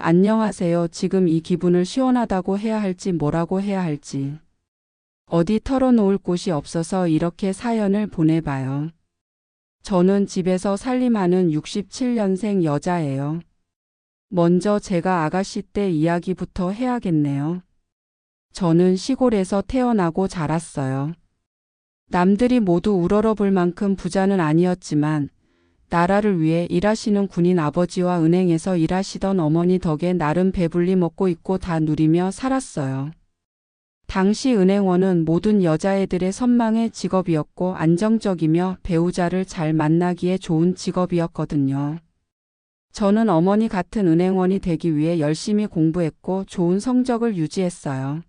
안녕하세요. 지금 이 기분을 시원하다고 해야 할지 뭐라고 해야 할지. 어디 털어놓을 곳이 없어서 이렇게 사연을 보내봐요. 저는 집에서 살림하는 67년생 여자예요. 먼저 제가 아가씨 때 이야기부터 해야겠네요. 저는 시골에서 태어나고 자랐어요. 남들이 모두 우러러볼 만큼 부자는 아니었지만 나라를 위해 일하시는 군인 아버지와 은행에서 일하시던 어머니 덕에 나름 배불리 먹고 입고 다 누리며 살았어요. 당시 은행원은 모든 여자애들의 선망의 직업이었고 안정적이며 배우자를 잘 만나기에 좋은 직업이었거든요. 저는 어머니 같은 은행원이 되기 위해 열심히 공부했고 좋은 성적을 유지했어요.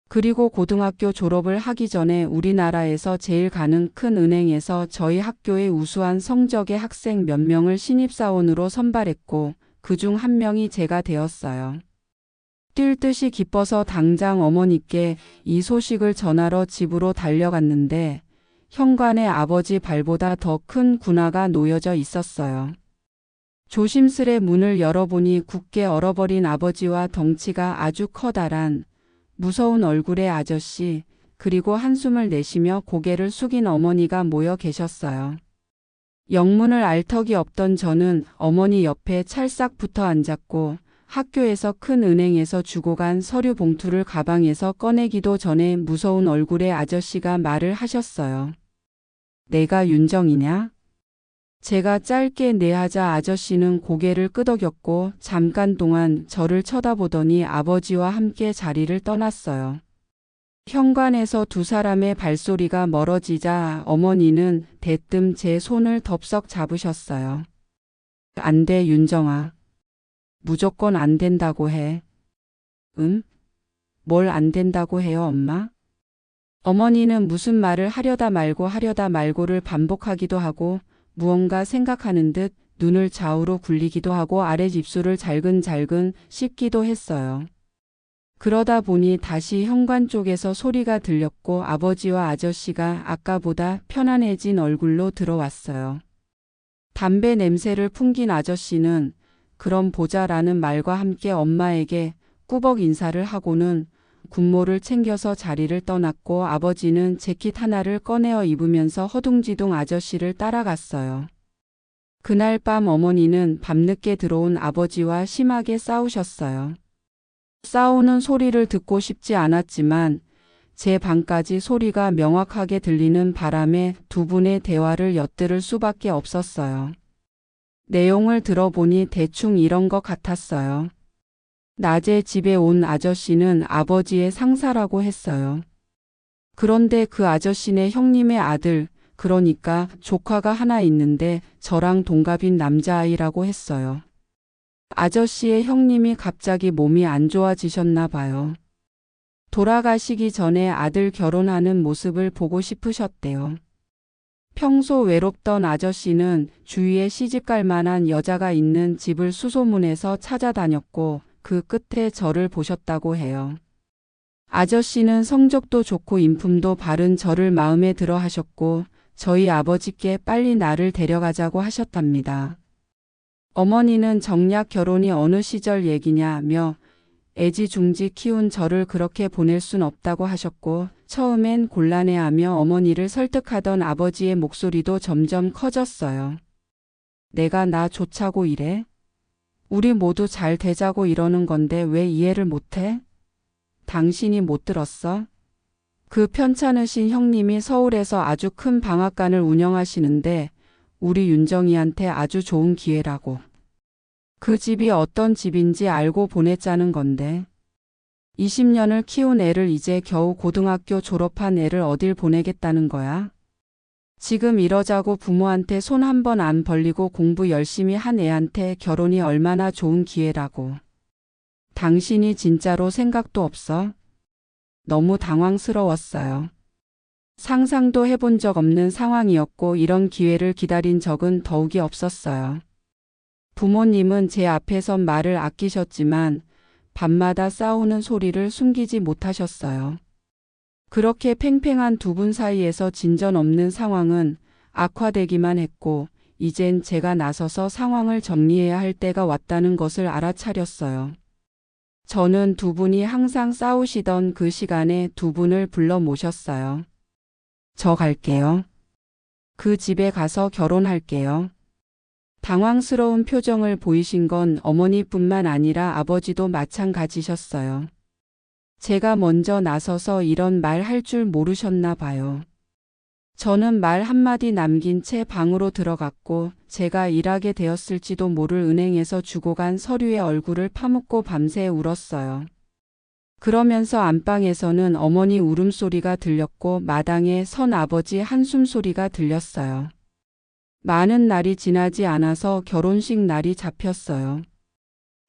그리고 고등학교 졸업을 하기 전에 우리나라에서 제일 가는 큰 은행에서 저희 학교의 우수한 성적의 학생 몇 명을 신입사원으로 선발했고 그중 한 명이 제가 되었어요. 뛸 듯이 기뻐서 당장 어머니께 이 소식을 전하러 집으로 달려갔는데 현관에 아버지 발보다 더 큰 군화가 놓여져 있었어요. 조심스레 문을 열어보니 굳게 얼어버린 아버지와 덩치가 아주 커다란 무서운 얼굴의 아저씨, 그리고 한숨을 내쉬며 고개를 숙인 어머니가 모여 계셨어요. 영문을 알 턱이 없던 저는 어머니 옆에 찰싹 붙어 앉았고 학교에서 큰 은행에서 주고 간 서류 봉투를 가방에서 꺼내기도 전에 무서운 얼굴의 아저씨가 말을 하셨어요. 내가 윤정이냐? 제가 짧게 네 하자 아저씨는 고개를 끄덕였고 잠깐 동안 저를 쳐다보더니 아버지와 함께 자리를 떠났어요. 현관에서 두 사람의 발소리가 멀어지자 어머니는 대뜸 제 손을 덥석 잡으셨어요. 안 돼, 윤정아. 무조건 안 된다고 해. 뭘 안 된다고 해요, 엄마? 어머니는 무슨 말을 하려다 말고를 반복하기도 하고 무언가 생각하는 듯 눈을 좌우로 굴리기도 하고 아래 입술을 잘근잘근 씹기도 했어요. 그러다 보니 다시 현관 쪽에서 소리가 들렸고 아버지와 아저씨가 아까보다 편안해진 얼굴로 들어왔어요. 담배 냄새를 풍긴 아저씨는 그럼 보자라는 말과 함께 엄마에게 꾸벅 인사를 하고는 군모를 챙겨서 자리를 떠났고 아버지는 재킷 하나를 꺼내어 입으면서 허둥지둥 아저씨를 따라갔어요. 그날 밤 어머니는 밤늦게 들어온 아버지와 심하게 싸우셨어요. 싸우는 소리를 듣고 싶지 않았지만 제 방까지 소리가 명확하게 들리는 바람에 두 분의 대화를 엿들을 수밖에 없었어요. 내용을 들어보니 대충 이런 것 같았어요. 낮에 집에 온 아저씨는 아버지의 상사라고 했어요. 그런데 그 아저씨네 형님의 아들, 그러니까 조카가 하나 있는데 저랑 동갑인 남자아이라고 했어요. 아저씨의 형님이 갑자기 몸이 안 좋아지셨나 봐요. 돌아가시기 전에 아들 결혼하는 모습을 보고 싶으셨대요. 평소 외롭던 아저씨는 주위에 시집갈 만한 여자가 있는 집을 수소문해서 찾아다녔고 그 끝에 저를 보셨다고 해요. 아저씨는 성적도 좋고 인품도 바른 저를 마음에 들어 하셨고 저희 아버지께 빨리 나를 데려가자고 하셨답니다. 어머니는 정략 결혼이 어느 시절 얘기냐며 애지중지 키운 저를 그렇게 보낼 순 없다고 하셨고 처음엔 곤란해하며 어머니를 설득하던 아버지의 목소리도 점점 커졌어요. 내가 나 좋자고 이래? 우리 모두 잘 되자고 이러는 건데 왜 이해를 못해? 당신이 못 들었어? 그 편찮으신 형님이 서울에서 아주 큰 방앗간을 운영하시는데 우리 윤정이한테 아주 좋은 기회라고. 그 집이 어떤 집인지 알고 보냈자는 건데 20년을 키운 애를 이제 겨우 고등학교 졸업한 애를 어딜 보내겠다는 거야? 지금 이러자고 부모한테 손 한 번 안 벌리고 공부 열심히 한 애한테 결혼이 얼마나 좋은 기회라고. 당신이 진짜로 생각도 없어? 너무 당황스러웠어요. 상상도 해본 적 없는 상황이었고 이런 기회를 기다린 적은 더욱이 없었어요. 부모님은 제 앞에선 말을 아끼셨지만 밤마다 싸우는 소리를 숨기지 못하셨어요. 그렇게 팽팽한 두 분 사이에서 진전 없는 상황은 악화되기만 했고 이젠 제가 나서서 상황을 정리해야 할 때가 왔다는 것을 알아차렸어요. 저는 두 분이 항상 싸우시던 그 시간에 두 분을 불러 모셨어요. 저 갈게요. 그 집에 가서 결혼할게요. 당황스러운 표정을 보이신 건 어머니뿐만 아니라 아버지도 마찬가지셨어요. 제가 먼저 나서서 이런 말 할 줄 모르셨나 봐요. 저는 말 한마디 남긴 채 방으로 들어갔고 제가 일하게 되었을지도 모를 은행에서 주고 간 서류에 얼굴을 파묻고 밤새 울었어요. 그러면서 안방에서는 어머니 울음소리가 들렸고 마당에 선 아버지 한숨소리가 들렸어요. 많은 날이 지나지 않아서 결혼식 날이 잡혔어요.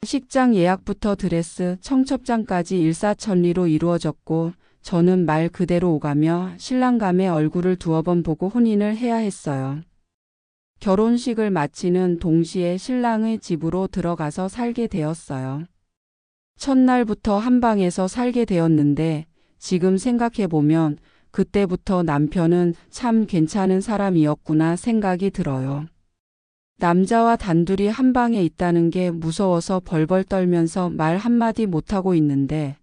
식장 예약부터 드레스, 청첩장까지 일사천리로 이루어졌고 저는 말 그대로 오가며 신랑감의 얼굴을 두어 번 보고 혼인을 해야 했어요. 결혼식을 마치는 동시에 신랑의 집으로 들어가서 살게 되었어요. 첫날부터 한 방에서 살게 되었는데 지금 생각해보면 그때부터 남편은 참 괜찮은 사람이었구나 생각이 들어요. 남자와 단둘이 한 방에 있다는 게 무서워서 벌벌 떨면서 말 한마디 못하고 있는데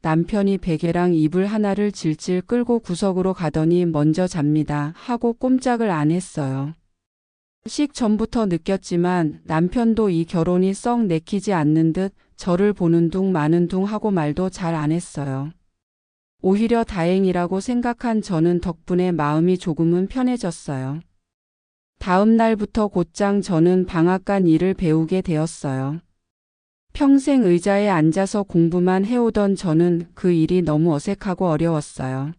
남편이 베개랑 이불 하나를 질질 끌고 구석으로 가더니 먼저 잡니다 하고 꼼짝을 안 했어요. 식 전부터 느꼈지만 남편도 이 결혼이 썩 내키지 않는 듯 저를 보는 둥 마는 둥 하고 말도 잘 안 했어요. 오히려 다행이라고 생각한 저는 덕분에 마음이 조금은 편해졌어요. 다음 날부터 곧장 저는 방앗간 일을 배우게 되었어요. 평생 의자에 앉아서 공부만 해오던 저는 그 일이 너무 어색하고 어려웠어요.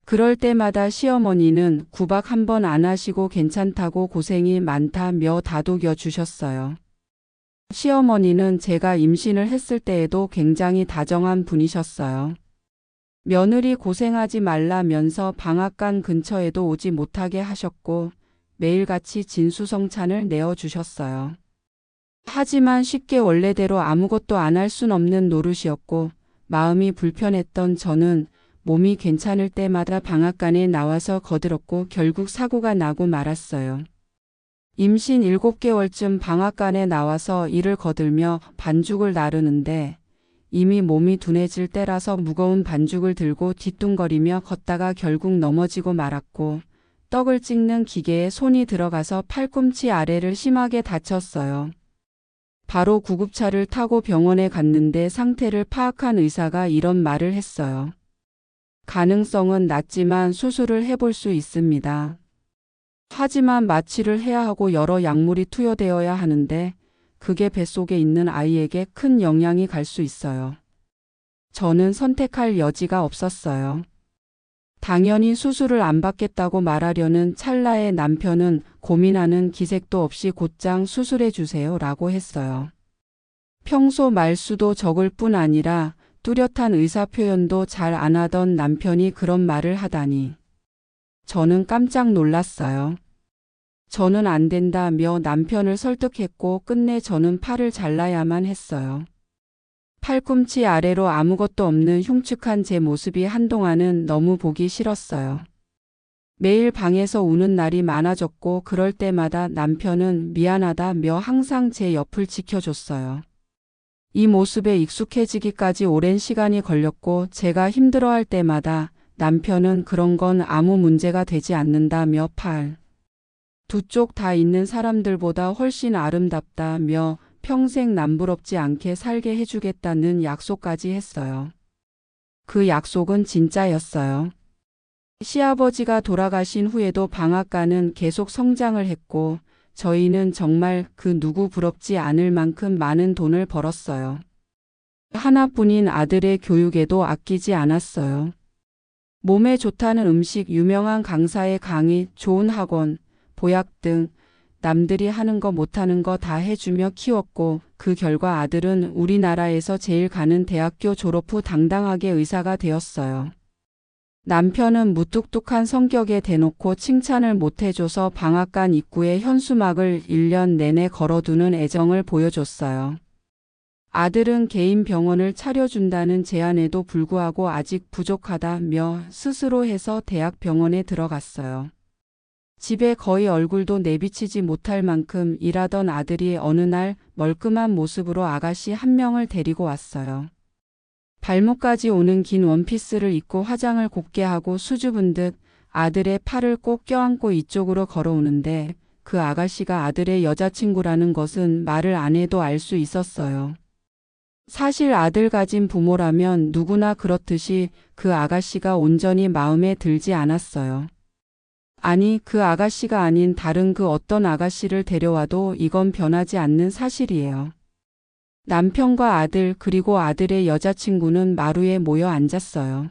그럴 때마다 시어머니는 구박 한 번 안 하시고 괜찮다고 고생이 많다며 다독여 주셨어요. 시어머니는 제가 임신을 했을 때에도 굉장히 다정한 분이셨어요. 며느리 고생하지 말라면서 방앗간 근처에도 오지 못하게 하셨고 매일같이 진수성찬을 내어주셨어요. 하지만 쉽게 원래대로 아무것도 안 할 순 없는 노릇이었고 마음이 불편했던 저는 몸이 괜찮을 때마다 방앗간에 나와서 거들었고 결국 사고가 나고 말았어요. 임신 7개월쯤 방앗간에 나와서 이를 거들며 반죽을 나르는데 이미 몸이 둔해질 때라서 무거운 반죽을 들고 뒤뚱거리며 걷다가 결국 넘어지고 말았고 떡을 찍는 기계에 손이 들어가서 팔꿈치 아래를 심하게 다쳤어요. 바로 구급차를 타고 병원에 갔는데 상태를 파악한 의사가 이런 말을 했어요. 가능성은 낮지만 수술을 해볼 수 있습니다. 하지만 마취를 해야 하고 여러 약물이 투여되어야 하는데 그게 뱃속에 있는 아이에게 큰 영향이 갈 수 있어요. 저는 선택할 여지가 없었어요. 당연히 수술을 안 받겠다고 말하려는 찰나에 남편은 고민하는 기색도 없이 곧장 수술해 주세요 라고 했어요. 평소 말수도 적을 뿐 아니라 뚜렷한 의사 표현도 잘 안 하던 남편이 그런 말을 하다니. 저는 깜짝 놀랐어요. 저는 안 된다며 남편을 설득했고 끝내 저는 팔을 잘라야만 했어요. 팔꿈치 아래로 아무것도 없는 흉측한 제 모습이 한동안은 너무 보기 싫었어요. 매일 방에서 우는 날이 많아졌고 그럴 때마다 남편은 미안하다며 항상 제 옆을 지켜줬어요. 이 모습에 익숙해지기까지 오랜 시간이 걸렸고 제가 힘들어할 때마다 남편은 그런 건 아무 문제가 되지 않는다며 팔 두 쪽 다 있는 사람들보다 훨씬 아름답다며 평생 남부럽지 않게 살게 해주겠다는 약속까지 했어요. 그 약속은 진짜였어요. 시아버지가 돌아가신 후에도 방앗간은 계속 성장을 했고 저희는 정말 그 누구 부럽지 않을 만큼 많은 돈을 벌었어요. 하나뿐인 아들의 교육에도 아끼지 않았어요. 몸에 좋다는 음식, 유명한 강사의 강의, 좋은 학원, 보약 등 남들이 하는 거 못하는 거 다 해주며 키웠고 그 결과 아들은 우리나라에서 제일 가는 대학교 졸업 후 당당하게 의사가 되었어요. 남편은 무뚝뚝한 성격에 대놓고 칭찬을 못해줘서 방앗간 입구에 현수막을 1년 내내 걸어두는 애정을 보여줬어요. 아들은 개인 병원을 차려준다는 제안에도 불구하고 아직 부족하다며 스스로 해서 대학병원에 들어갔어요. 집에 거의 얼굴도 내비치지 못할 만큼 일하던 아들이 어느 날 멀끔한 모습으로 아가씨 한 명을 데리고 왔어요. 발목까지 오는 긴 원피스를 입고 화장을 곱게 하고 수줍은 듯 아들의 팔을 꼭 껴안고 이쪽으로 걸어오는데 그 아가씨가 아들의 여자친구라는 것은 말을 안 해도 알 수 있었어요. 사실 아들 가진 부모라면 누구나 그렇듯이 그 아가씨가 온전히 마음에 들지 않았어요. 아니, 그 아가씨가 아닌 다른 그 어떤 아가씨를 데려와도 이건 변하지 않는 사실이에요. 남편과 아들 그리고 아들의 여자친구는 마루에 모여 앉았어요.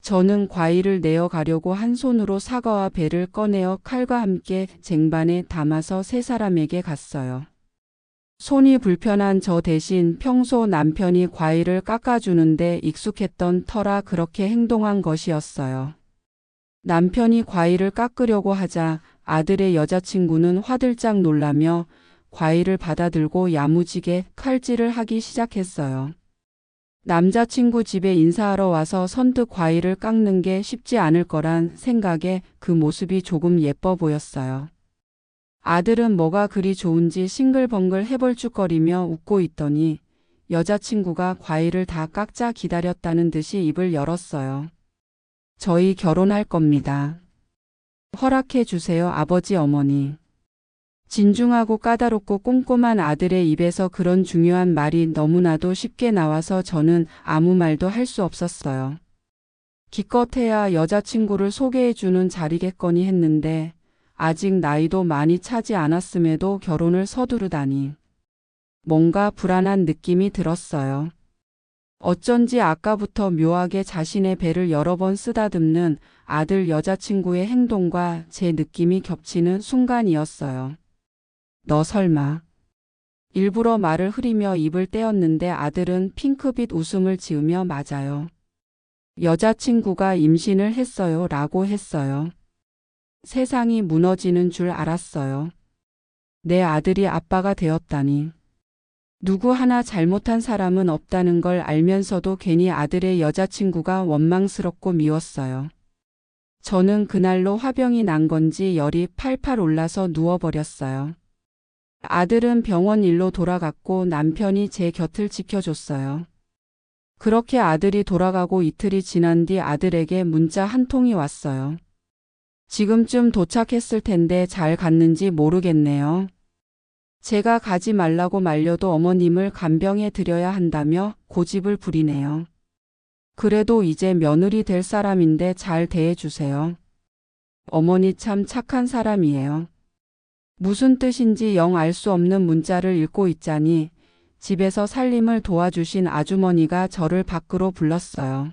저는 과일을 내어 가려고 한 손으로 사과와 배를 꺼내어 칼과 함께 쟁반에 담아서 세 사람에게 갔어요. 손이 불편한 저 대신 평소 남편이 과일을 깎아주는데 익숙했던 터라 그렇게 행동한 것이었어요. 남편이 과일을 깎으려고 하자 아들의 여자친구는 화들짝 놀라며 과일을 받아들고 야무지게 칼질을 하기 시작했어요. 남자친구 집에 인사하러 와서 선뜻 과일을 깎는 게 쉽지 않을 거란 생각에 그 모습이 조금 예뻐 보였어요. 아들은 뭐가 그리 좋은지 싱글벙글 해벌쭉거리며 웃고 있더니 여자친구가 과일을 다 깎자 기다렸다는 듯이 입을 열었어요. 저희 결혼할 겁니다. 허락해 주세요, 아버지 어머니. 진중하고 까다롭고 꼼꼼한 아들의 입에서 그런 중요한 말이 너무나도 쉽게 나와서 저는 아무 말도 할 수 없었어요. 기껏해야 여자친구를 소개해주는 자리겠거니 했는데 아직 나이도 많이 차지 않았음에도 결혼을 서두르다니. 뭔가 불안한 느낌이 들었어요. 어쩐지 아까부터 묘하게 자신의 배를 여러 번 쓰다듬는 아들 여자친구의 행동과 제 느낌이 겹치는 순간이었어요. 너 설마. 일부러 말을 흐리며 입을 떼었는데 아들은 핑크빛 웃음을 지으며 맞아요. 여자친구가 임신을 했어요 라고 했어요. 세상이 무너지는 줄 알았어요. 내 아들이 아빠가 되었다니. 누구 하나 잘못한 사람은 없다는 걸 알면서도 괜히 아들의 여자친구가 원망스럽고 미웠어요. 저는 그날로 화병이 난 건지 열이 팔팔 올라서 누워버렸어요. 아들은 병원 일로 돌아갔고 남편이 제 곁을 지켜줬어요. 그렇게 아들이 돌아가고 이틀이 지난 뒤 아들에게 문자 한 통이 왔어요. 지금쯤 도착했을 텐데 잘 갔는지 모르겠네요. 제가 가지 말라고 말려도 어머님을 간병해 드려야 한다며 고집을 부리네요. 그래도 이제 며느리 될 사람인데 잘 대해주세요. 어머니 참 착한 사람이에요. 무슨 뜻인지 영 알 수 없는 문자를 읽고 있자니 집에서 살림을 도와주신 아주머니가 저를 밖으로 불렀어요.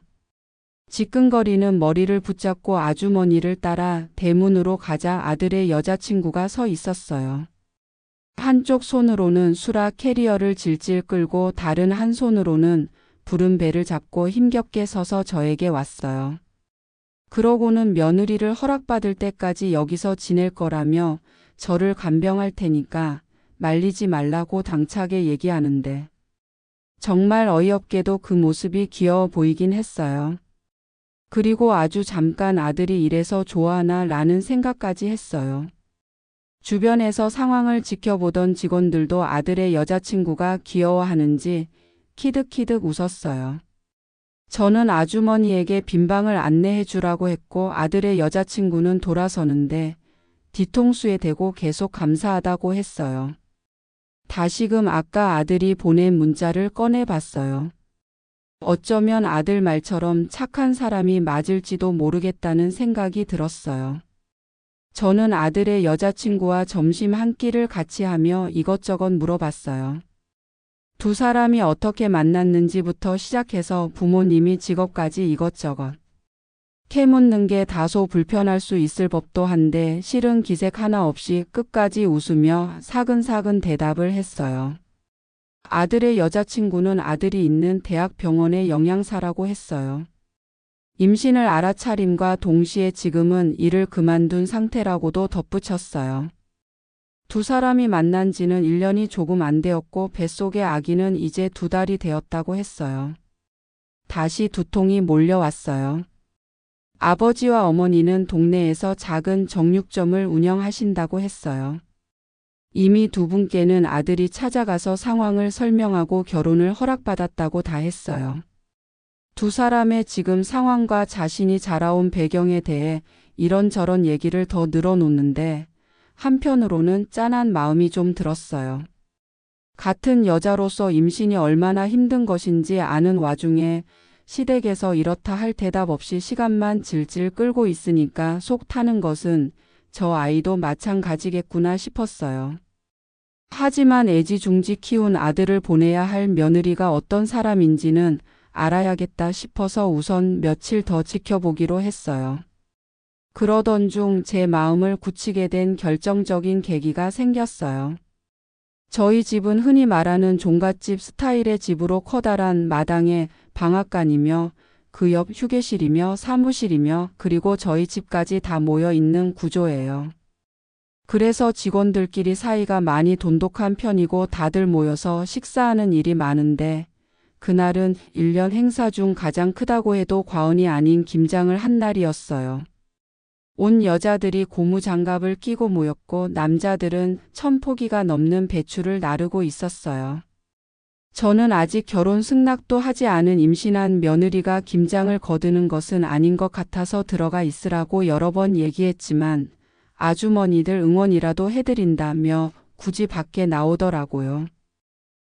지끈거리는 머리를 붙잡고 아주머니를 따라 대문으로 가자 아들의 여자친구가 서 있었어요. 한쪽 손으로는 수라 캐리어를 질질 끌고 다른 한 손으로는 부른 배를 잡고 힘겹게 서서 저에게 왔어요. 그러고는 며느리를 허락받을 때까지 여기서 지낼 거라며 저를 간병할 테니까 말리지 말라고 당차게 얘기하는데 정말 어이없게도 그 모습이 귀여워 보이긴 했어요. 그리고 아주 잠깐 아들이 이래서 좋아하나 라는 생각까지 했어요. 주변에서 상황을 지켜보던 직원들도 아들의 여자친구가 귀여워하는지 키득키득 웃었어요. 저는 아주머니에게 빈방을 안내해 주라고 했고 아들의 여자친구는 돌아서는데 뒤통수에 대고 계속 감사하다고 했어요. 다시금 아까 아들이 보낸 문자를 꺼내봤어요. 어쩌면 아들 말처럼 착한 사람이 맞을지도 모르겠다는 생각이 들었어요. 저는 아들의 여자친구와 점심 한 끼를 같이 하며 이것저것 물어봤어요. 두 사람이 어떻게 만났는지부터 시작해서 부모님이 직업까지 이것저것. 캐묻는 게 다소 불편할 수 있을 법도 한데 실은 기색 하나 없이 끝까지 웃으며 사근사근 대답을 했어요. 아들의 여자친구는 아들이 있는 대학병원의 영양사라고 했어요. 임신을 알아차림과 동시에 지금은 일을 그만둔 상태라고도 덧붙였어요. 두 사람이 만난 지는 1년이 조금 안 되었고 뱃속의 아기는 이제 2달이 되었다고 했어요. 다시 두통이 몰려왔어요. 아버지와 어머니는 동네에서 작은 정육점을 운영하신다고 했어요. 이미 두 분께는 아들이 찾아가서 상황을 설명하고 결혼을 허락받았다고 다 했어요. 두 사람의 지금 상황과 자신이 자라온 배경에 대해 이런저런 얘기를 더 늘어놓는데 한편으로는 짠한 마음이 좀 들었어요. 같은 여자로서 임신이 얼마나 힘든 것인지 아는 와중에 시댁에서 이렇다 할 대답 없이 시간만 질질 끌고 있으니까 속 타는 것은 저 아이도 마찬가지겠구나 싶었어요. 하지만 애지중지 키운 아들을 보내야 할 며느리가 어떤 사람인지는 알아야겠다 싶어서 우선 며칠 더 지켜보기로 했어요. 그러던 중 제 마음을 굳히게 된 결정적인 계기가 생겼어요. 저희 집은 흔히 말하는 종갓집 스타일의 집으로 커다란 마당에 방앗간이며 그 옆 휴게실이며 사무실이며 그리고 저희 집까지 다 모여 있는 구조예요. 그래서 직원들끼리 사이가 많이 돈독한 편이고 다들 모여서 식사하는 일이 많은데 그날은 1년 행사 중 가장 크다고 해도 과언이 아닌 김장을 한 날이었어요. 온 여자들이 고무장갑을 끼고 모였고 남자들은 1000포기가 넘는 배추를 나르고 있었어요. 저는 아직 결혼 승낙도 하지 않은 임신한 며느리가 김장을 거두는 것은 아닌 것 같아서 들어가 있으라고 여러 번 얘기했지만 아주머니들 응원이라도 해드린다며 굳이 밖에 나오더라고요.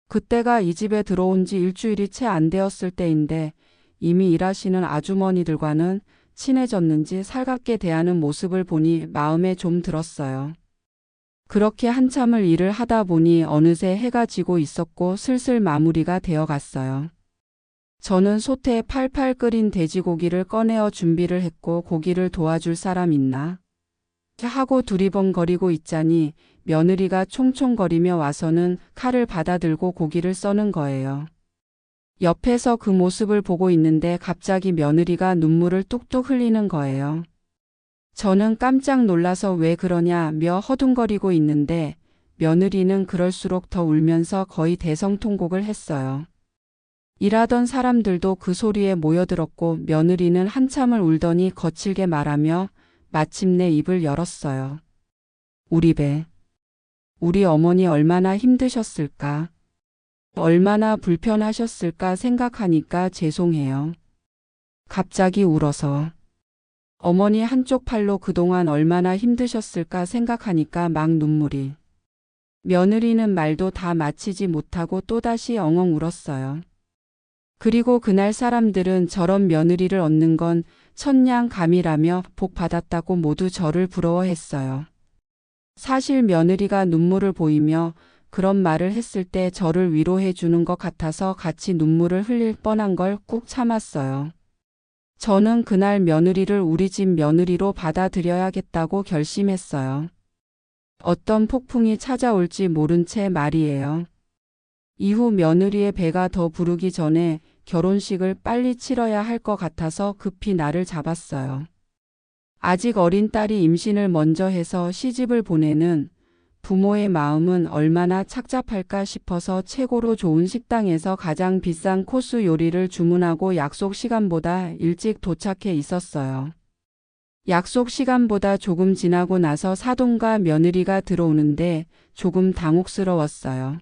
그때가 이 집에 들어온 지 일주일이 채 안 되었을 때인데 이미 일하시는 아주머니들과는 친해졌는지 살갑게 대하는 모습을 보니 마음에 좀 들었어요. 그렇게 한참을 일을 하다 보니 어느새 해가 지고 있었고 슬슬 마무리가 되어 갔어요. 저는 솥에 팔팔 끓인 돼지고기를 꺼내어 준비를 했고 고기를 도와줄 사람 있나? 하고 두리번거리고 있자니 며느리가 총총거리며 와서는 칼을 받아들고 고기를 써는 거예요. 옆에서 그 모습을 보고 있는데 갑자기 며느리가 눈물을 뚝뚝 흘리는 거예요. 저는 깜짝 놀라서 왜 그러냐며 허둥거리고 있는데 며느리는 그럴수록 더 울면서 거의 대성통곡을 했어요. 일하던 사람들도 그 소리에 모여들었고 며느리는 한참을 울더니 거칠게 말하며 마침내 입을 열었어요. 우리 배. 우리 어머니 얼마나 힘드셨을까? 얼마나 불편하셨을까 생각하니까 죄송해요. 갑자기 울어서. 어머니 한쪽 팔로 그동안 얼마나 힘드셨을까 생각하니까 막 눈물이. 며느리는 말도 다 마치지 못하고 또다시 엉엉 울었어요. 그리고 그날 사람들은 저런 며느리를 얻는 건 천냥감이라며 복 받았다고 모두 저를 부러워했어요. 사실 며느리가 눈물을 보이며 그런 말을 했을 때 저를 위로해 주는 것 같아서 같이 눈물을 흘릴 뻔한 걸 꾹 참았어요. 저는 그날 며느리를 우리 집 며느리로 받아들여야겠다고 결심했어요. 어떤 폭풍이 찾아올지 모른 채 말이에요. 이후 며느리의 배가 더 부르기 전에 결혼식을 빨리 치러야 할 것 같아서 급히 날을 잡았어요. 아직 어린 딸이 임신을 먼저 해서 시집을 보내는 부모의 마음은 얼마나 착잡할까 싶어서 최고로 좋은 식당에서 가장 비싼 코스 요리를 주문하고 약속 시간보다 일찍 도착해 있었어요. 약속 시간보다 조금 지나고 나서 사돈과 며느리가 들어오는데 조금 당혹스러웠어요.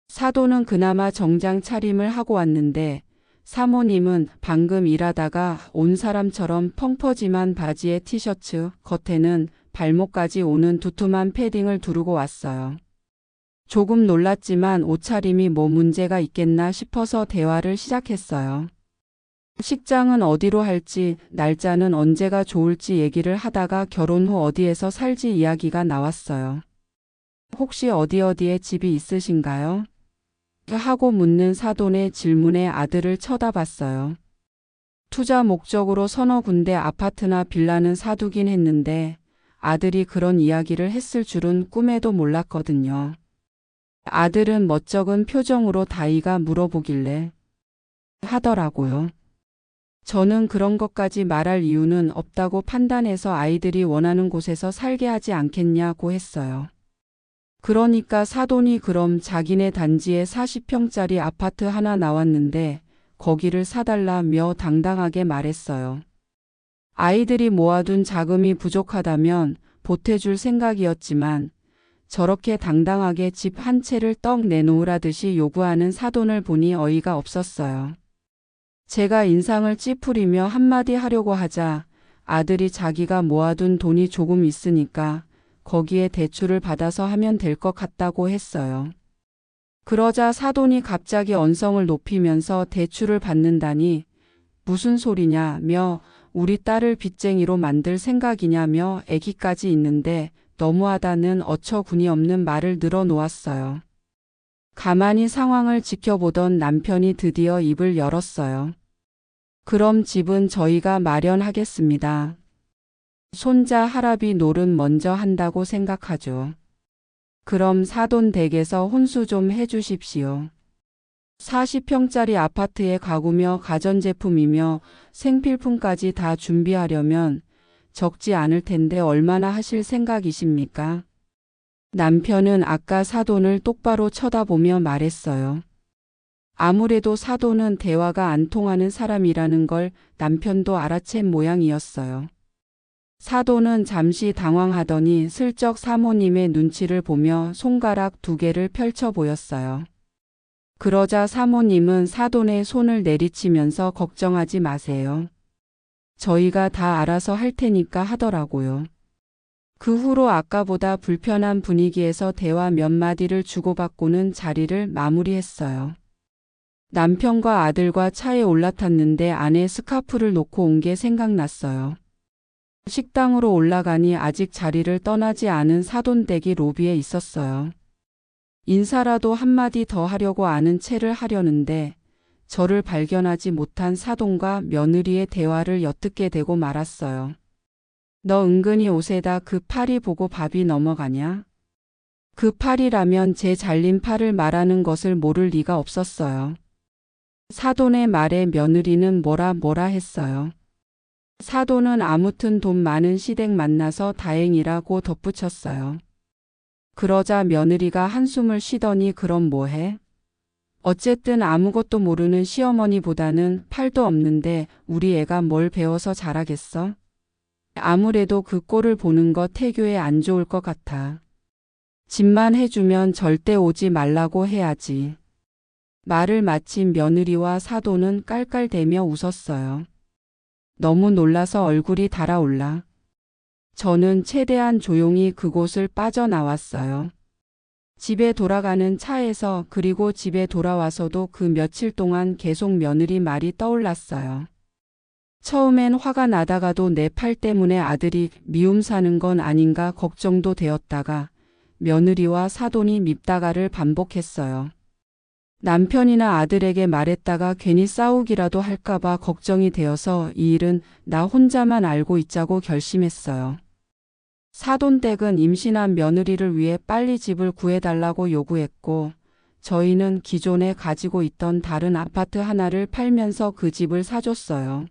사돈은 그나마 정장 차림을 하고 왔는데 사모님은 방금 일하다가 온 사람처럼 펑퍼짐한 바지에 티셔츠, 겉에는 발목까지 오는 두툼한 패딩을 두르고 왔어요. 조금 놀랐지만 옷차림이 뭐 문제가 있겠나 싶어서 대화를 시작했어요. 식장은 어디로 할지, 날짜는 언제가 좋을지 얘기를 하다가 결혼 후 어디에서 살지 이야기가 나왔어요. 혹시 어디에 집이 있으신가요? 하고 묻는 사돈의 질문에 아들을 쳐다봤어요. 투자 목적으로 서너 군데 아파트나 빌라는 사두긴 했는데 아들이 그런 이야기를 했을 줄은 꿈에도 몰랐거든요. 아들은 멋쩍은 표정으로 다이가 물어보길래 하더라고요. 저는 그런 것까지 말할 이유는 없다고 판단해서 아이들이 원하는 곳에서 살게 하지 않겠냐고 했어요. 그러니까 사돈이 그럼 자기네 단지에 40평짜리 아파트 하나 나왔는데 거기를 사달라며 당당하게 말했어요. 아이들이 모아둔 자금이 부족하다면 보태줄 생각이었지만 저렇게 당당하게 집 한 채를 떡 내놓으라듯이 요구하는 사돈을 보니 어이가 없었어요. 제가 인상을 찌푸리며 한마디 하려고 하자 아들이 자기가 모아둔 돈이 조금 있으니까 거기에 대출을 받아서 하면 될 것 같다고 했어요. 그러자 사돈이 갑자기 언성을 높이면서 대출을 받는다니 무슨 소리냐며 우리 딸을 빚쟁이로 만들 생각이냐며 애기까지 있는데 너무하다는 어처구니 없는 말을 늘어놓았어요. 가만히 상황을 지켜보던 남편이 드디어 입을 열었어요. 그럼 집은 저희가 마련하겠습니다. 손자 할아비 노릇 먼저 한다고 생각하죠. 그럼 사돈 댁에서 혼수 좀 해주십시오. 40평짜리 아파트에 가구며 가전제품이며 생필품까지 다 준비하려면 적지 않을 텐데 얼마나 하실 생각이십니까? 남편은 아까 사돈을 똑바로 쳐다보며 말했어요. 아무래도 사돈은 대화가 안 통하는 사람이라는 걸 남편도 알아챈 모양이었어요. 사돈은 잠시 당황하더니 슬쩍 사모님의 눈치를 보며 손가락 2개를 펼쳐 보였어요. 그러자 사모님은 사돈의 손을 내리치면서 걱정하지 마세요. 저희가 다 알아서 할 테니까 하더라고요. 그 후로 아까보다 불편한 분위기에서 대화 몇 마디를 주고받고는 자리를 마무리했어요. 남편과 아들과 차에 올라탔는데 안에 스카프를 놓고 온 게 생각났어요. 식당으로 올라가니 아직 자리를 떠나지 않은 사돈 댁이 로비에 있었어요. 인사라도 한마디 더 하려고 아는 체를 하려는데 저를 발견하지 못한 사돈과 며느리의 대화를 엿듣게 되고 말았어요. 너 은근히 옷에다 그 팔이 보고 밥이 넘어가냐? 그 팔이라면 제 잘린 팔을 말하는 것을 모를 리가 없었어요. 사돈의 말에 며느리는 뭐라 했어요. 사돈은 아무튼 돈 많은 시댁 만나서 다행이라고 덧붙였어요. 그러자 며느리가 한숨을 쉬더니 그럼 뭐해? 어쨌든 아무것도 모르는 시어머니보다는 팔도 없는데 우리 애가 뭘 배워서 잘하겠어? 아무래도 그 꼴을 보는 거 태교에 안 좋을 것 같아. 집만 해주면 절대 오지 말라고 해야지. 말을 마친 며느리와 사돈은 깔깔대며 웃었어요. 너무 놀라서 얼굴이 달아올라. 저는 최대한 조용히 그곳을 빠져나왔어요. 집에 돌아가는 차에서 그리고 집에 돌아와서도 그 며칠 동안 계속 며느리 말이 떠올랐어요. 처음엔 화가 나다가도 내 팔 때문에 아들이 미움 사는 건 아닌가 걱정도 되었다가 며느리와 사돈이 밉다가를 반복했어요. 남편이나 아들에게 말했다가 괜히 싸우기라도 할까봐 걱정이 되어서 이 일은 나 혼자만 알고 있자고 결심했어요. 사돈 댁은 임신한 며느리를 위해 빨리 집을 구해달라고 요구했고 저희는 기존에 가지고 있던 다른 아파트 하나를 팔면서 그 집을 사줬어요.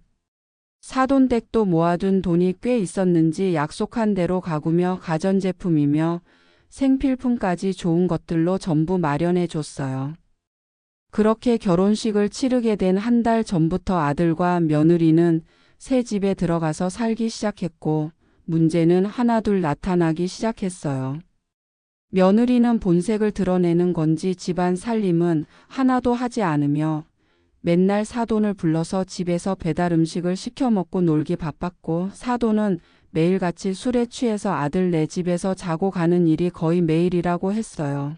사돈 댁도 모아둔 돈이 꽤 있었는지 약속한 대로 가구며 가전제품이며 생필품까지 좋은 것들로 전부 마련해 줬어요. 그렇게 결혼식을 치르게 된 한 달 전부터 아들과 며느리는 새 집에 들어가서 살기 시작했고 문제는 하나둘 나타나기 시작했어요. 며느리는 본색을 드러내는 건지 집안 살림은 하나도 하지 않으며 맨날 사돈을 불러서 집에서 배달 음식을 시켜 먹고 놀기 바빴고 사돈은 매일같이 술에 취해서 아들 네 집에서 자고 가는 일이 거의 매일이라고 했어요.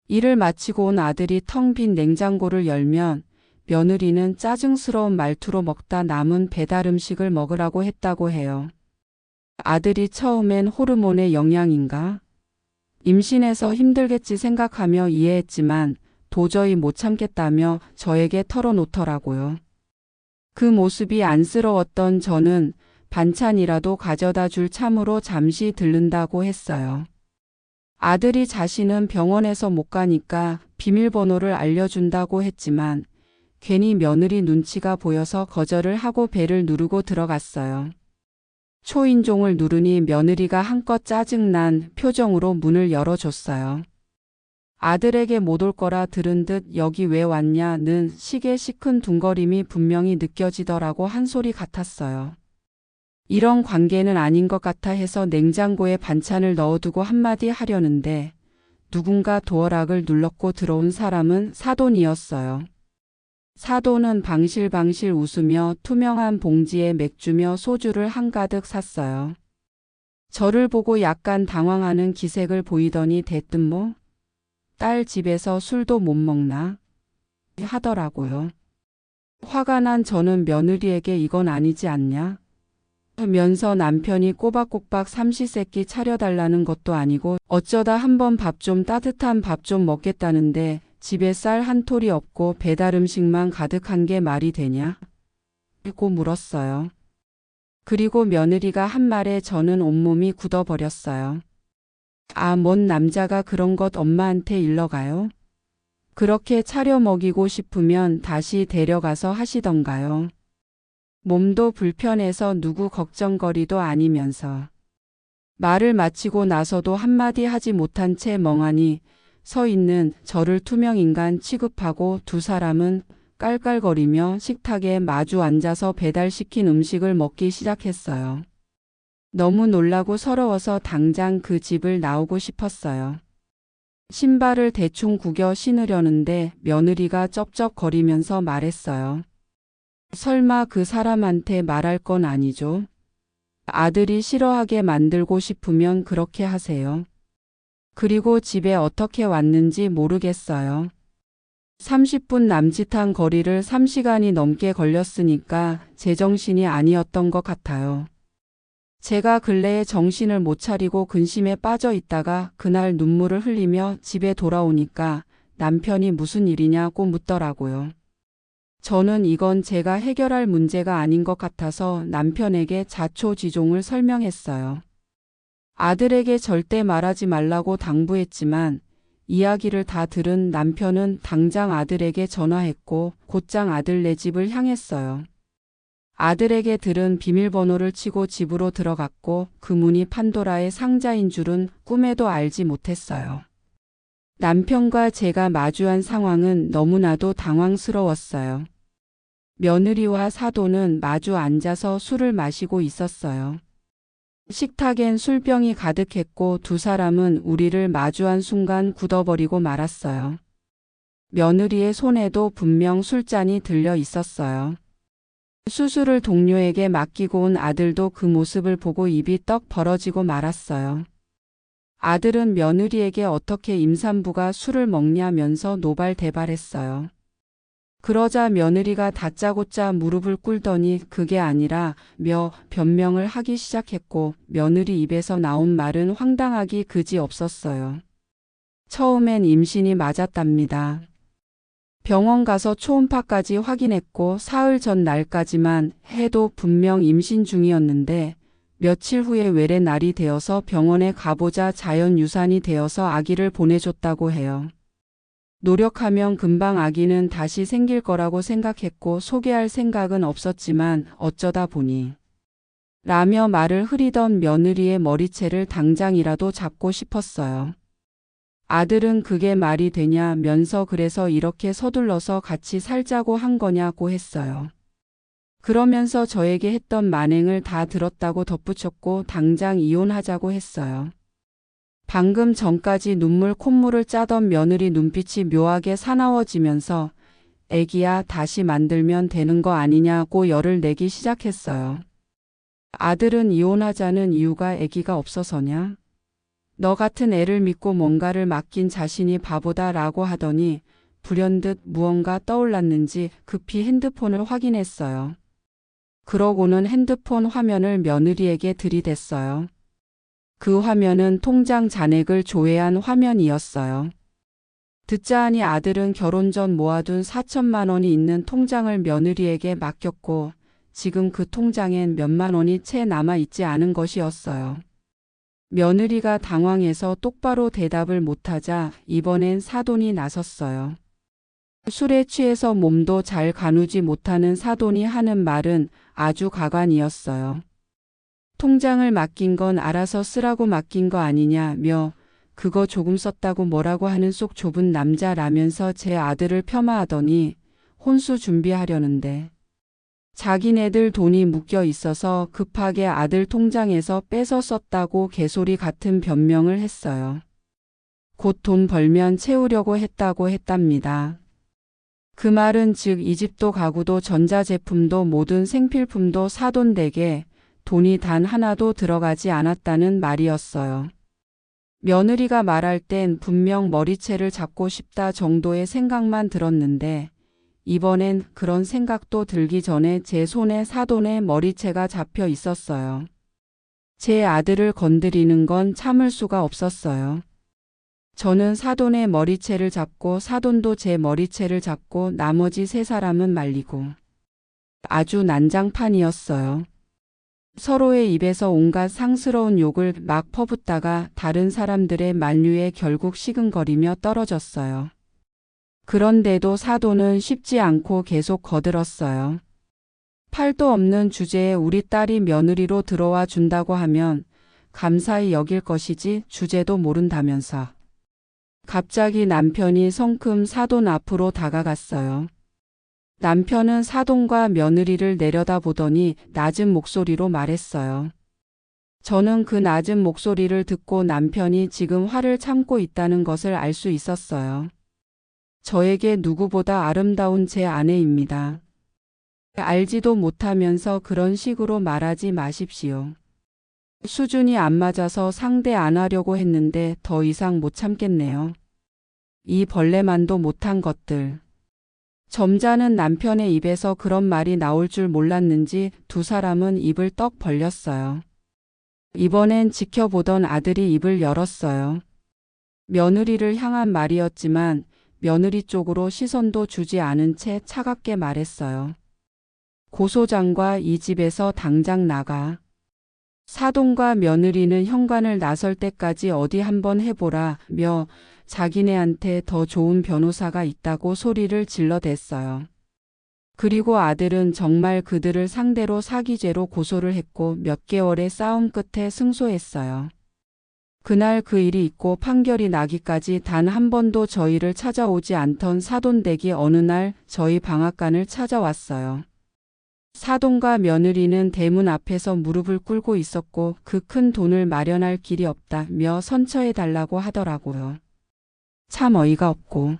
일을 마치고 온 아들이 텅 빈 냉장고를 열면 며느리는 짜증스러운 말투로 먹다 남은 배달 음식을 먹으라고 했다고 해요. 아들이 처음엔 호르몬의 영향인가? 임신해서 힘들겠지 생각하며 이해했지만 도저히 못 참겠다며 저에게 털어놓더라고요. 그 모습이 안쓰러웠던 저는 반찬이라도 가져다 줄 참으로 잠시 들른다고 했어요. 아들이 자신은 병원에서 못 가니까 비밀번호를 알려준다고 했지만 괜히 며느리 눈치가 보여서 거절을 하고 벨을 누르고 들어갔어요. 초인종을 누르니 며느리가 한껏 짜증난 표정으로 문을 열어줬어요. 아들에게 못 올 거라 들은 듯 여기 왜 왔냐는 식의 시큰둥거림이 분명히 느껴지더라고 한 소리 같았어요. 이런 관계는 아닌 것 같아 해서 냉장고에 반찬을 넣어두고 한마디 하려는데 누군가 도어락을 눌렀고 들어온 사람은 사돈이었어요. 사돈은 방실방실 웃으며 투명한 봉지에 맥주며 소주를 한가득 샀어요. 저를 보고 약간 당황하는 기색을 보이더니 대뜸 뭐? 딸 집에서 술도 못 먹나? 하더라고요. 화가 난 저는 며느리에게 이건 아니지 않냐? 면서 남편이 꼬박꼬박 삼시세끼 차려달라는 것도 아니고 어쩌다 한번 밥 좀 따뜻한 밥 좀 먹겠다는데 집에 쌀 한 톨이 없고 배달 음식만 가득한 게 말이 되냐? 고 물었어요. 그리고 며느리가 한 말에 저는 온몸이 굳어버렸어요. 아, 뭔 남자가 그런 것 엄마한테 일러가요? 그렇게 차려 먹이고 싶으면 다시 데려가서 하시던가요. 몸도 불편해서 누구 걱정거리도 아니면서. 말을 마치고 나서도 한마디 하지 못한 채 멍하니 서 있는 저를 투명인간 취급하고 두 사람은 깔깔거리며 식탁에 마주 앉아서 배달시킨 음식을 먹기 시작했어요. 너무 놀라고 서러워서 당장 그 집을 나오고 싶었어요. 신발을 대충 구겨 신으려는데 며느리가 쩝쩝거리면서 말했어요. 설마 그 사람한테 말할 건 아니죠? 아들이 싫어하게 만들고 싶으면 그렇게 하세요. 그리고 집에 어떻게 왔는지 모르겠어요. 30분 남짓한 거리를 3시간이 넘게 걸렸으니까 제정신이 아니었던 것 같아요. 제가 근래에 정신을 못 차리고 근심에 빠져 있다가 그날 눈물을 흘리며 집에 돌아오니까 남편이 무슨 일이냐고 묻더라고요. 저는 이건 제가 해결할 문제가 아닌 것 같아서 남편에게 자초지종을 설명했어요. 아들에게 절대 말하지 말라고 당부했지만 이야기를 다 들은 남편은 당장 아들에게 전화했고 곧장 아들네 집을 향했어요. 아들에게 들은 비밀번호를 치고 집으로 들어갔고 그 문이 판도라의 상자인 줄은 꿈에도 알지 못했어요. 남편과 제가 마주한 상황은 너무나도 당황스러웠어요. 며느리와 사돈은 마주 앉아서 술을 마시고 있었어요. 식탁엔 술병이 가득했고 두 사람은 우리를 마주한 순간 굳어버리고 말았어요. 며느리의 손에도 분명 술잔이 들려 있었어요. 수술을 동료에게 맡기고 온 아들도 그 모습을 보고 입이 떡 벌어지고 말았어요. 아들은 며느리에게 어떻게 임산부가 술을 먹냐면서 노발대발했어요. 그러자 며느리가 다짜고짜 무릎을 꿇더니 그게 아니라 변명을 하기 시작했고 며느리 입에서 나온 말은 황당하기 그지 없었어요. 처음엔 임신이 맞았답니다. 병원 가서 초음파까지 확인했고 사흘 전 날까지만 해도 분명 임신 중이었는데 며칠 후에 외래 날이 되어서 병원에 가보자 자연유산이 되어서 아기를 보내줬다고 해요. 노력하면 금방 아기는 다시 생길 거라고 생각했고 소개할 생각은 없었지만 어쩌다 보니 라며 말을 흐리던 며느리의 머리채를 당장이라도 잡고 싶었어요. 아들은 그게 말이 되냐면서 그래서 이렇게 서둘러서 같이 살자고 한 거냐고 했어요. 그러면서 저에게 했던 만행을 다 들었다고 덧붙였고 당장 이혼하자고 했어요. 방금 전까지 눈물 콧물을 짜던 며느리 눈빛이 묘하게 사나워지면서 애기야 다시 만들면 되는 거 아니냐고 열을 내기 시작했어요. 아들은 이혼하자는 이유가 애기가 없어서냐? 너 같은 애를 믿고 뭔가를 맡긴 자신이 바보다라고 하더니 불현듯 무언가 떠올랐는지 급히 핸드폰을 확인했어요. 그러고는 핸드폰 화면을 며느리에게 들이댔어요. 그 화면은 통장 잔액을 조회한 화면이었어요. 듣자하니 아들은 결혼 전 모아둔 4천만 원이 있는 통장을 며느리에게 맡겼고 지금 그 통장엔 몇만 원이 채 남아있지 않은 것이었어요. 며느리가 당황해서 똑바로 대답을 못하자 이번엔 사돈이 나섰어요. 술에 취해서 몸도 잘 가누지 못하는 사돈이 하는 말은 아주 가관이었어요. 통장을 맡긴 건 알아서 쓰라고 맡긴 거 아니냐며 그거 조금 썼다고 뭐라고 하는 속 좁은 남자라면서 제 아들을 폄하하더니 혼수 준비하려는데 자기네들 돈이 묶여 있어서 급하게 아들 통장에서 빼서 썼다고 개소리 같은 변명을 했어요. 곧 돈 벌면 채우려고 했다고 했답니다. 그 말은 즉 이 집도 가구도 전자제품도 모든 생필품도 사돈댁에 돈이 단 하나도 들어가지 않았다는 말이었어요. 며느리가 말할 땐 분명 머리채를 잡고 싶다 정도의 생각만 들었는데 이번엔 그런 생각도 들기 전에 제 손에 사돈의 머리채가 잡혀 있었어요. 제 아들을 건드리는 건 참을 수가 없었어요. 저는 사돈의 머리채를 잡고 사돈도 제 머리채를 잡고 나머지 세 사람은 말리고 아주 난장판이었어요. 서로의 입에서 온갖 상스러운 욕을 막 퍼붓다가 다른 사람들의 만류에 결국 시근거리며 떨어졌어요. 그런데도 사돈은 쉽지 않고 계속 거들었어요. 팔도 없는 주제에 우리 딸이 며느리로 들어와 준다고 하면 감사히 여길 것이지 주제도 모른다면서. 갑자기 남편이 성큼 사돈 앞으로 다가갔어요. 남편은 사돈과 며느리를 내려다보더니 낮은 목소리로 말했어요. 저는 그 낮은 목소리를 듣고 남편이 지금 화를 참고 있다는 것을 알 수 있었어요. 저에게 누구보다 아름다운 제 아내입니다. 알지도 못하면서 그런 식으로 말하지 마십시오. 수준이 안 맞아서 상대 안 하려고 했는데 더 이상 못 참겠네요. 이 벌레만도 못한 것들. 점잖은 남편의 입에서 그런 말이 나올 줄 몰랐는지 두 사람은 입을 떡 벌렸어요. 이번엔 지켜보던 아들이 입을 열었어요. 며느리를 향한 말이었지만 며느리 쪽으로 시선도 주지 않은 채 차갑게 말했어요. 고소장과 이 집에서 당장 나가. 사돈과 며느리는 현관을 나설 때까지 어디 한번 해보라며 자기네한테 더 좋은 변호사가 있다고 소리를 질러댔어요. 그리고 아들은 정말 그들을 상대로 사기죄로 고소를 했고 몇 개월의 싸움 끝에 승소했어요. 그날 그 일이 있고 판결이 나기까지 단 한 번도 저희를 찾아오지 않던 사돈댁이 어느 날 저희 방앗간을 찾아왔어요. 사돈과 며느리는 대문 앞에서 무릎을 꿇고 있었고 그 큰 돈을 마련할 길이 없다며 선처해달라고 하더라고요. 참 어이가 없고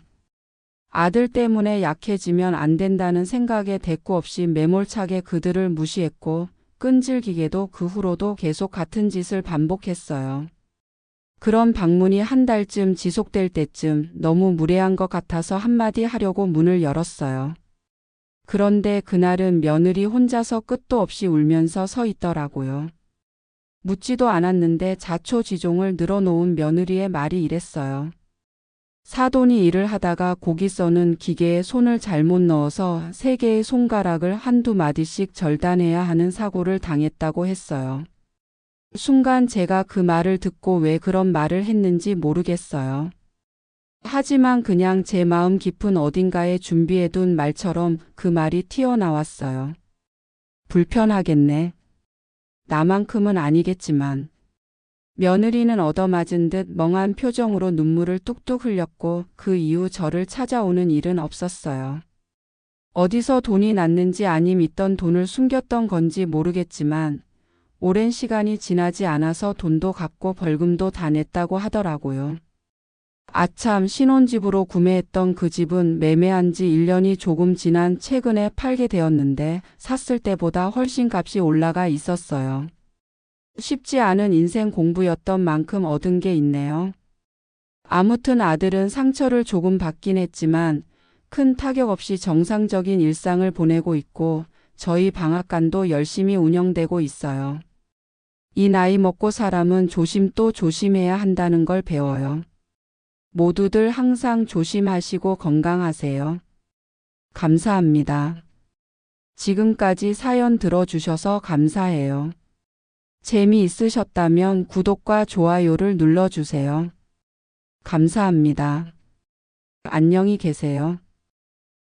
아들 때문에 약해지면 안 된다는 생각에 대꾸 없이 매몰차게 그들을 무시했고 끈질기게도 그 후로도 계속 같은 짓을 반복했어요. 그런 방문이 한 달쯤 지속될 때쯤 너무 무례한 것 같아서 한마디 하려고 문을 열었어요. 그런데 그날은 며느리 혼자서 끝도 없이 울면서 서 있더라고요. 묻지도 않았는데 자초지종을 늘어놓은 며느리의 말이 이랬어요. 사돈이 일을 하다가 고기 써는 기계에 손을 잘못 넣어서 3개의 손가락을 한두 마디씩 절단해야 하는 사고를 당했다고 했어요. 순간 제가 그 말을 듣고 왜 그런 말을 했는지 모르겠어요. 하지만 그냥 제 마음 깊은 어딘가에 준비해둔 말처럼 그 말이 튀어나왔어요. 불편하겠네. 나만큼은 아니겠지만. 며느리는 얻어맞은 듯 멍한 표정으로 눈물을 뚝뚝 흘렸고 그 이후 저를 찾아오는 일은 없었어요. 어디서 돈이 났는지 아님 있던 돈을 숨겼던 건지 모르겠지만 오랜 시간이 지나지 않아서 돈도 갚고 벌금도 다 냈다고 하더라고요. 아참, 신혼집으로 구매했던 그 집은 매매한 지 1년이 조금 지난 최근에 팔게 되었는데 샀을 때보다 훨씬 값이 올라가 있었어요. 쉽지 않은 인생 공부였던 만큼 얻은 게 있네요. 아무튼 아들은 상처를 조금 받긴 했지만 큰 타격 없이 정상적인 일상을 보내고 있고 저희 방앗간도 열심히 운영되고 있어요. 이 나이 먹고 사람은 조심 또 조심해야 한다는 걸 배워요. 모두들 항상 조심하시고 건강하세요. 감사합니다. 지금까지 사연 들어주셔서 감사해요. 재미있으셨다면 구독과 좋아요를 눌러주세요. 감사합니다. 안녕히 계세요.